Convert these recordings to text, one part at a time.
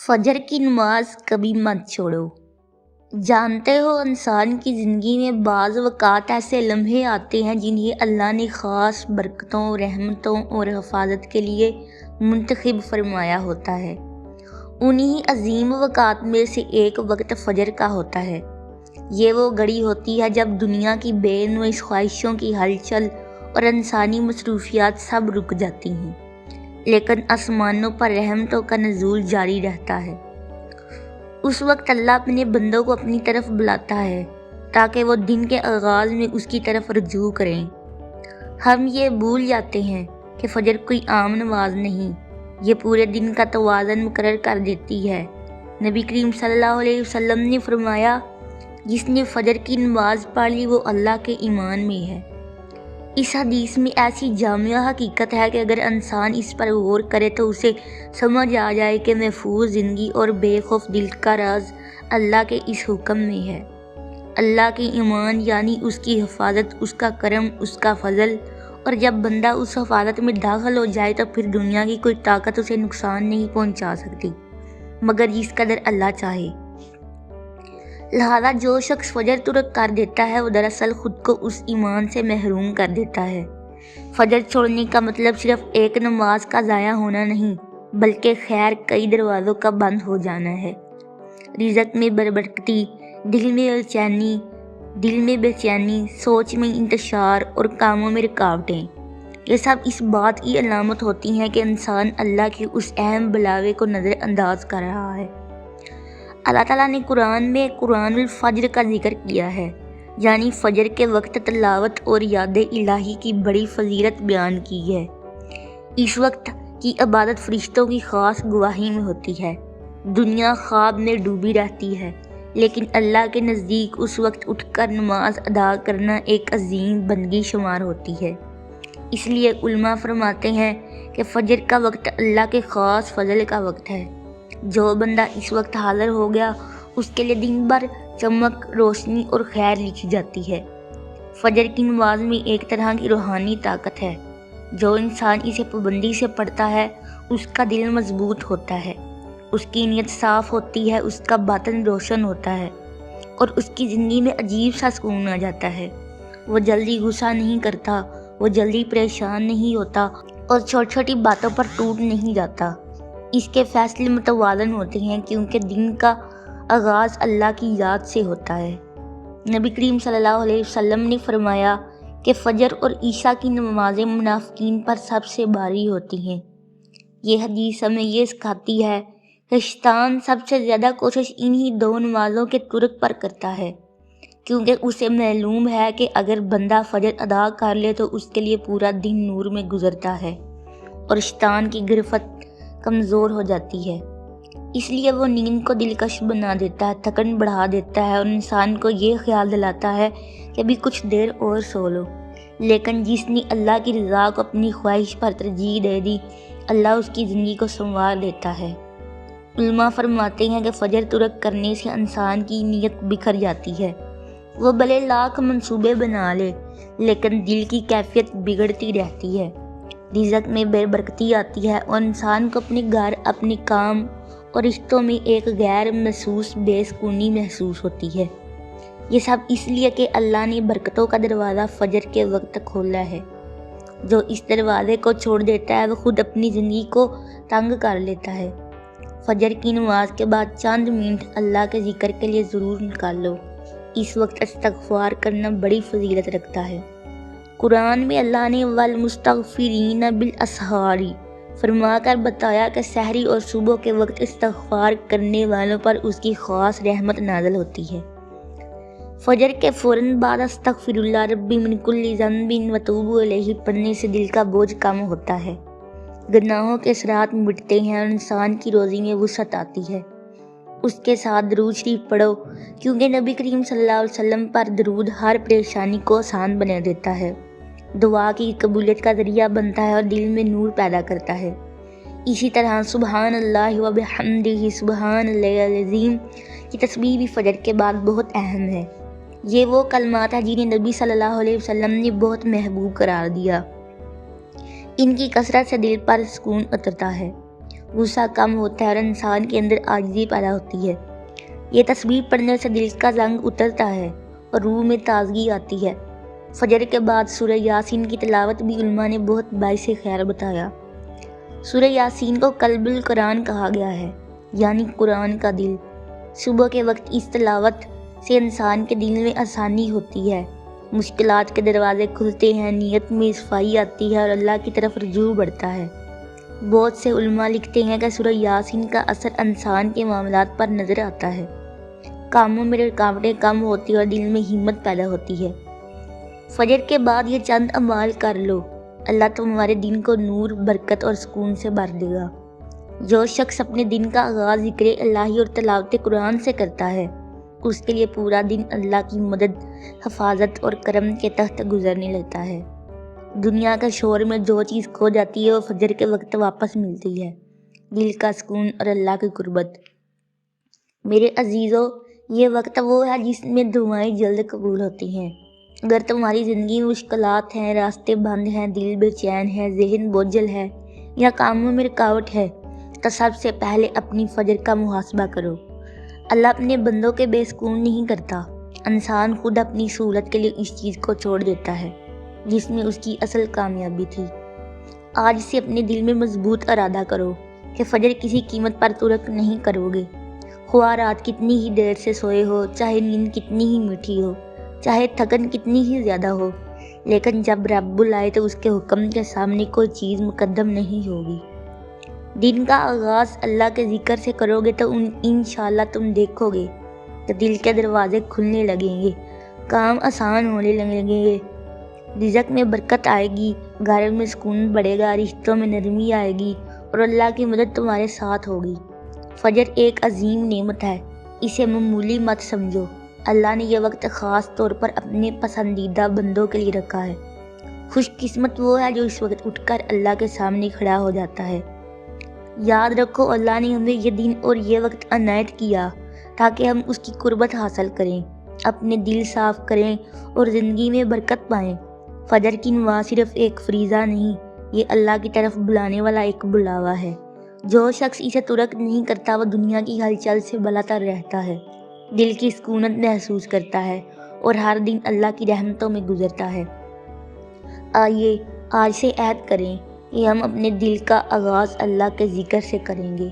فجر کی نماز کبھی مت چھوڑو۔ جانتے ہو انسان کی زندگی میں بعض اوقات ایسے لمحے آتے ہیں جنہیں اللہ نے خاص برکتوں، رحمتوں اور حفاظت کے لیے منتخب فرمایا ہوتا ہے۔ انہی عظیم اوقات میں سے ایک وقت فجر کا ہوتا ہے۔ یہ وہ گھڑی ہوتی ہے جب دنیا کی بے نوع خواہشوں کی ہلچل اور انسانی مصروفیات سب رک جاتی ہیں، لیکن آسمانوں پر رحمتوں کا نزول جاری رہتا ہے۔ اس وقت اللہ اپنے بندوں کو اپنی طرف بلاتا ہے تاکہ وہ دن کے آغاز میں اس کی طرف رجوع کریں۔ ہم یہ بھول جاتے ہیں کہ فجر کوئی عام نماز نہیں، یہ پورے دن کا توازن مقرر کر دیتی ہے۔ نبی کریم صلی اللہ علیہ وسلم نے فرمایا، جس نے فجر کی نماز پڑھ لی وہ اللہ کے ایمان میں ہے۔ اس حدیث میں ایسی جامع حقیقت ہے کہ اگر انسان اس پر غور کرے تو اسے سمجھ آ جائے کہ محفوظ زندگی اور بے خوف دل کا راز اللہ کے اس حکم میں ہے۔ اللہ کے ایمان یعنی اس کی حفاظت، اس کا کرم، اس کا فضل، اور جب بندہ اس حفاظت میں داخل ہو جائے تو پھر دنیا کی کوئی طاقت اسے نقصان نہیں پہنچا سکتی مگر جس قدر اللہ چاہے۔ لہذا جو شخص فجر ترک کر دیتا ہے وہ دراصل خود کو اس ایمان سے محروم کر دیتا ہے۔ فجر چھوڑنے کا مطلب صرف ایک نماز کا ضائع ہونا نہیں بلکہ خیر کئی دروازوں کا بند ہو جانا ہے۔ رزق میں بربرکتی، دل میں بے چینی، سوچ میں انتشار اور کاموں میں رکاوٹیں، یہ سب اس بات کی علامت ہوتی ہیں کہ انسان اللہ کے اس اہم بلاوے کو نظر انداز کر رہا ہے۔ اللہ تعالیٰ نے قرآن میں قرآن الفجر کا ذکر کیا ہے، یعنی فجر کے وقت تلاوت اور یاد الہی کی بڑی فضیلت بیان کی ہے۔ اس وقت کی عبادت فرشتوں کی خاص گواہی میں ہوتی ہے۔ دنیا خواب میں ڈوبی رہتی ہے لیکن اللہ کے نزدیک اس وقت اٹھ کر نماز ادا کرنا ایک عظیم بندگی شمار ہوتی ہے۔ اس لیے علماء فرماتے ہیں کہ فجر کا وقت اللہ کے خاص فضل کا وقت ہے۔ جو بندہ اس وقت حاضر ہو گیا اس کے لیے دن بھر چمک، روشنی اور خیر لکھی جاتی ہے۔ فجر کی نماز میں ایک طرح کی روحانی طاقت ہے۔ جو انسان اسے پابندی سے پڑھتا ہے اس کا دل مضبوط ہوتا ہے، اس کی نیت صاف ہوتی ہے، اس کا باطن روشن ہوتا ہے اور اس کی زندگی میں عجیب سا سکون آ جاتا ہے۔ وہ جلدی غصہ نہیں کرتا، وہ جلدی پریشان نہیں ہوتا اور چھوٹی چھوٹی باتوں پر ٹوٹ نہیں جاتا۔ اس کے فیصلے متوازن ہوتے ہیں کیونکہ دن کا آغاز اللہ کی یاد سے ہوتا ہے۔ نبی کریم صلی اللہ علیہ وسلم نے فرمایا کہ فجر اور عشاء کی نمازیں منافقین پر سب سے بھاری ہوتی ہیں۔ یہ حدیث ہمیں یہ سکھاتی ہے کہ شیطان سب سے زیادہ کوشش انہی دو نمازوں کے ترک پر کرتا ہے، کیونکہ اسے معلوم ہے کہ اگر بندہ فجر ادا کر لے تو اس کے لیے پورا دن نور میں گزرتا ہے اور شیطان کی گرفت کمزور ہو جاتی ہے۔ اس لیے وہ نیند کو دلکش بنا دیتا ہے، تھکن بڑھا دیتا ہے اور انسان کو یہ خیال دلاتا ہے کہ ابھی کچھ دیر اور سو لو۔ لیکن جس نے اللہ کی رضا کو اپنی خواہش پر ترجیح دے دی، اللہ اس کی زندگی کو سنوار دیتا ہے۔ علماء فرماتے ہیں کہ فجر ترک کرنے سے انسان کی نیت بکھر جاتی ہے۔ وہ بھلے لاکھ منصوبے بنا لے لیکن دل کی کیفیت بگڑتی رہتی ہے۔ رزق میں بے برکتی آتی ہے اور انسان کو اپنے گھر، اپنے کام اور رشتوں میں ایک غیر محسوس بے سکونی محسوس ہوتی ہے۔ یہ سب اس لیے کہ اللہ نے برکتوں کا دروازہ فجر کے وقت کھولا ہے۔ جو اس دروازے کو چھوڑ دیتا ہے وہ خود اپنی زندگی کو تنگ کر لیتا ہے۔ فجر کی نماز کے بعد چند منٹ اللہ کے ذکر کے لیے ضرور نکال لو۔ اس وقت استغفار کرنا بڑی فضیلت رکھتا ہے۔ قرآن میں اللہ نے والمستغفرین بالاسحار فرما کر بتایا کہ سحری اور صبح کے وقت استغفار کرنے والوں پر اس کی خاص رحمت نازل ہوتی ہے۔ فجر کے فوراً بعد استغفر اللہ ربی من کل ذنب واتوب الیہ پڑھنے سے دل کا بوجھ کم ہوتا ہے، گناہوں کے اثرات مٹتے ہیں اور انسان کی روزی میں وسعت آتی ہے۔ اس کے ساتھ درود شریف پڑھو کیونکہ نبی کریم صلی اللہ علیہ وسلم پر درود ہر پریشانی کو آسان بنا دیتا ہے، دعا کی قبولیت کا ذریعہ بنتا ہے اور دل میں نور پیدا کرتا ہے۔ اسی طرح سبحان اللہ و بحمدہ سبحان اللہ العظیم کی تسبیح بھی فجر کے بعد بہت اہم ہے۔ یہ وہ کلمات ہیں جنہیں نبی صلی اللہ علیہ وسلم نے بہت محبوب قرار دیا۔ ان کی کثرت سے دل پر سکون اترتا ہے۔ غصہ کم ہوتا ہے اور انسان کے اندر عاجزی پیدا ہوتی ہے۔ یہ تصویر پڑھنے سے دل کا زنگ اترتا ہے اور روح میں تازگی آتی ہے۔ فجر کے بعد سورہ یاسین کی تلاوت بھی علماء نے بہت باعث خیر بتایا۔ سورہ یاسین کو قلب القرآن کہا گیا ہے، یعنی قرآن کا دل۔ صبح کے وقت اس تلاوت سے انسان کے دل میں آسانی ہوتی ہے، مشکلات کے دروازے کھلتے ہیں، نیت میں صفائی آتی ہے اور اللہ کی طرف رجوع بڑھتا ہے۔ بہت سے علماء لکھتے ہیں کہ سورہ یاسین کا اثر انسان کے معاملات پر نظر آتا ہے، کاموں میں رکاوٹیں کم ہوتی اور دل میں ہمت پیدا ہوتی ہے۔ فجر کے بعد یہ چند اعمال کر لو، اللہ تمہارے دن کو نور، برکت اور سکون سے بھر دے گا۔ جو شخص اپنے دن کا آغاز ذکر الہی اور تلاوت قرآن سے کرتا ہے، اس کے لیے پورا دن اللہ کی مدد، حفاظت اور کرم کے تحت گزرنے لگتا ہے۔ دنیا کے شور میں جو چیز کھو جاتی ہے وہ فجر کے وقت واپس ملتی ہے، دل کا سکون اور اللہ کی قربت۔ میرے عزیزو، یہ وقت وہ ہے جس میں دعائیں جلد قبول ہوتی ہیں۔ اگر تمہاری زندگی میں مشکلات ہیں، راستے بند ہیں، دل بے چین ہے، ذہن بوجھل ہے یا کاموں میں رکاوٹ ہے، تو سب سے پہلے اپنی فجر کا محاسبہ کرو۔ اللہ اپنے بندوں کے بے سکون نہیں کرتا۔ انسان خود اپنی سہولت کے لیے اس چیز کو چھوڑ دیتا ہے جس میں اس کی اصل کامیابی تھی۔ آج سے اپنے دل میں مضبوط ارادہ کرو کہ فجر کسی قیمت پر ترک نہیں کرو گے، خواہ رات کتنی ہی دیر سے سوئے ہو، چاہے نیند کتنی ہی میٹھی ہو، چاہے تھکن کتنی ہی زیادہ ہو، لیکن جب رب بلائے تو اس کے حکم کے سامنے کوئی چیز مقدم نہیں ہوگی۔ دن کا آغاز اللہ کے ذکر سے کرو گے تو انشاءاللہ تم دیکھو گے کہ دل کے دروازے کھلنے لگیں گے، کام آسان ہونے لگیں گے، رزق میں برکت آئے گی، گھر میں سکون بڑھے گا، رشتوں میں نرمی آئے گی اور اللہ کی مدد تمہارے ساتھ ہوگی۔ فجر ایک عظیم نعمت ہے، اسے معمولی مت سمجھو۔ اللہ نے یہ وقت خاص طور پر اپنے پسندیدہ بندوں کے لیے رکھا ہے۔ خوش قسمت وہ ہے جو اس وقت اٹھ کر اللہ کے سامنے کھڑا ہو جاتا ہے۔ یاد رکھو، اللہ نے ہمیں یہ دن اور یہ وقت عنایت کیا تاکہ ہم اس کی قربت حاصل کریں، اپنے دل صاف کریں اور زندگی میں برکت پائیں۔ فجر کی نماز صرف ایک فریضہ نہیں، یہ اللہ کی طرف بلانے والا ایک بلاوا ہے۔ جو شخص اسے ترک نہیں کرتا وہ دنیا کی ہلچل سے بالاتر رہتا ہے، دل کی سکونت محسوس کرتا ہے اور ہر دن اللہ کی رحمتوں میں گزرتا ہے۔ آئیے آج سے عہد کریں کہ ہم اپنے دل کا آغاز اللہ کے ذکر سے کریں گے،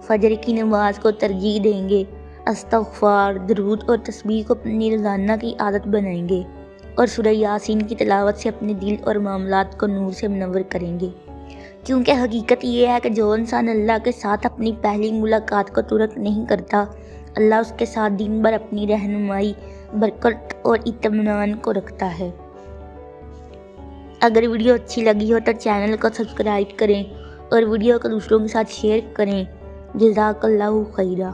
فجر کی نماز کو ترجیح دیں گے، استغفار، درود اور تسبیح کو اپنی روزانہ کی عادت بنائیں گے اور سورہ یاسین کی تلاوت سے اپنے دل اور معاملات کو نور سے منور کریں گے، کیونکہ حقیقت یہ ہے کہ جو انسان اللہ کے ساتھ اپنی پہلی ملاقات کو ترک نہیں کرتا، اللہ اس کے ساتھ دن بھر اپنی رہنمائی، برکت اور اطمینان کو رکھتا ہے۔ اگر ویڈیو اچھی لگی ہو تو چینل کو سبسکرائب کریں اور ویڈیو کو دوسروں کے ساتھ شیئر کریں۔ جزاک اللہ خیرہ۔